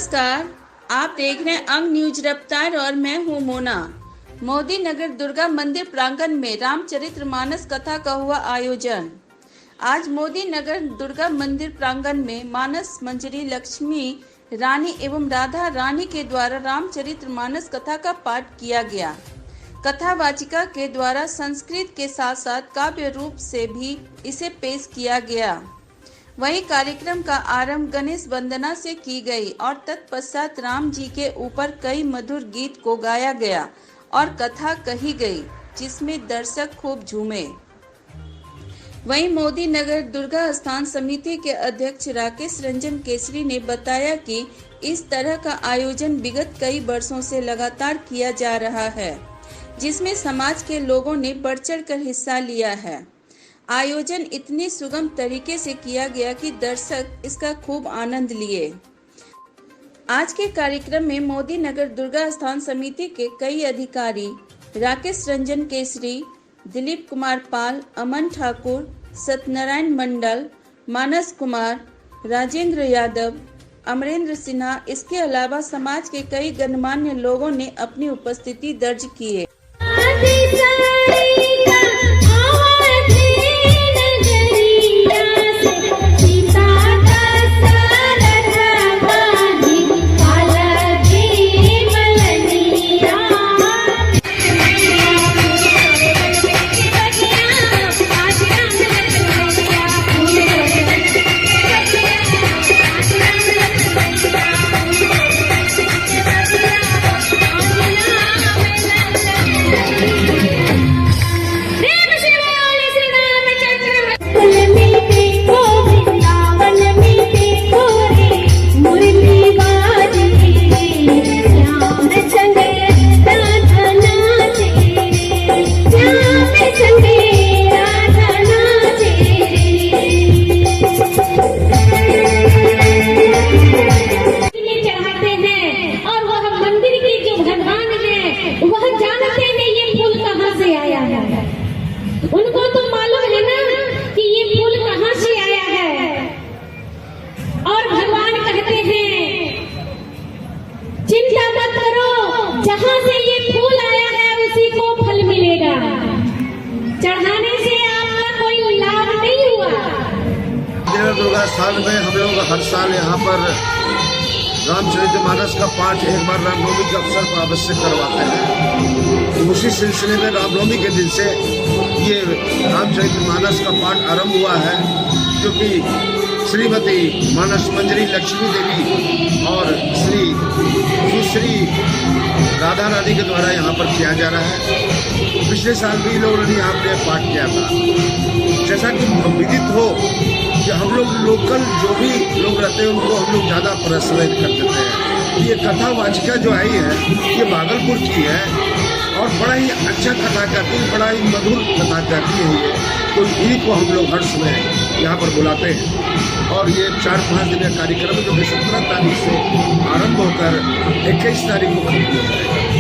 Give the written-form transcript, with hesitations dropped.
नमस्कार, आप देख रहे हैं अंग न्यूज रफ्तार और मैं हूं मोना। मोदी नगर दुर्गा मंदिर प्रांगण में रामचरितमानस कथा का हुआ आयोजन। आज मोदी नगर दुर्गा मंदिर प्रांगण में मानस मंजरी लक्ष्मी रानी एवं राधा रानी के द्वारा रामचरितमानस कथा का पाठ किया गया। कथावाचिका के द्वारा संस्कृत के साथ साथ काव्य रूप से भी इसे पेश किया गया। वहीं कार्यक्रम का आरंभ गणेश वंदना से की गई और तत्पश्चात राम जी के ऊपर कई मधुर गीत को गाया गया और कथा कही गई, जिसमें दर्शक खूब झूमे। वहीं मोदी नगर दुर्गा स्थान समिति के अध्यक्ष राकेश रंजन केसरी ने बताया कि इस तरह का आयोजन विगत कई वर्षों से लगातार किया जा रहा है, जिसमें समाज के लोगों ने बढ़ चढ़ कर हिस्सा लिया है। आयोजन इतनी सुगम तरीके से किया गया कि दर्शक इसका खूब आनंद लिए। आज के कार्यक्रम में मोदी नगर दुर्गा स्थान समिति के कई अधिकारी राकेश रंजन केसरी, दिलीप कुमार पाल, अमन ठाकुर, सत्यनारायण मंडल, मानस कुमार, राजेंद्र यादव, अमरेंद्र सिन्हा, इसके अलावा समाज के कई गणमान्य लोगों ने अपनी उपस्थिति दर्ज किए। उनको तो मालूम है ना कि ये फूल कहाँ से आया है। और भगवान कहते हैं चिंता मत करो, जहाँ से ये फूल आया है उसी को फल मिलेगा। चढ़ाने से आपका कोई लाभ नहीं हुआ। दुर्गा स्थान में हम लोग हर साल यहाँ पर रामचरितमानस का पाठ एक बार रामनवमी के अवसर पर अवश्य करवाते हैं। उसी सिलसिले में रामनवमी के दिन से ये रामचरितमानस का पाठ आरंभ हुआ है, जो कि श्रीमती मानस मंजरी लक्ष्मी देवी और श्री राधा रानी के द्वारा यहाँ पर किया जा रहा है। पिछले साल भी लोगों ने यहाँ पे पाठ किया था। जैसा कि विदित हो कि हम लोग लोकल जो भी लोग रहते हैं उनको हम लोग ज़्यादा प्रोत्साहित कर देते हैं। ये कथावाचिका जो आई है ये भागलपुर की है और बड़ा ही अच्छा कथा कहती है, बड़ा ही मधुर कथा कहती है ये। तो इन्हीं को हम लोग हर समय यहाँ पर बुलाते हैं और ये 4-5 दिन का कार्यक्रम जो कि 17 तारीख से आरंभ होकर 21 तारीख को खत्म हो जाएगा।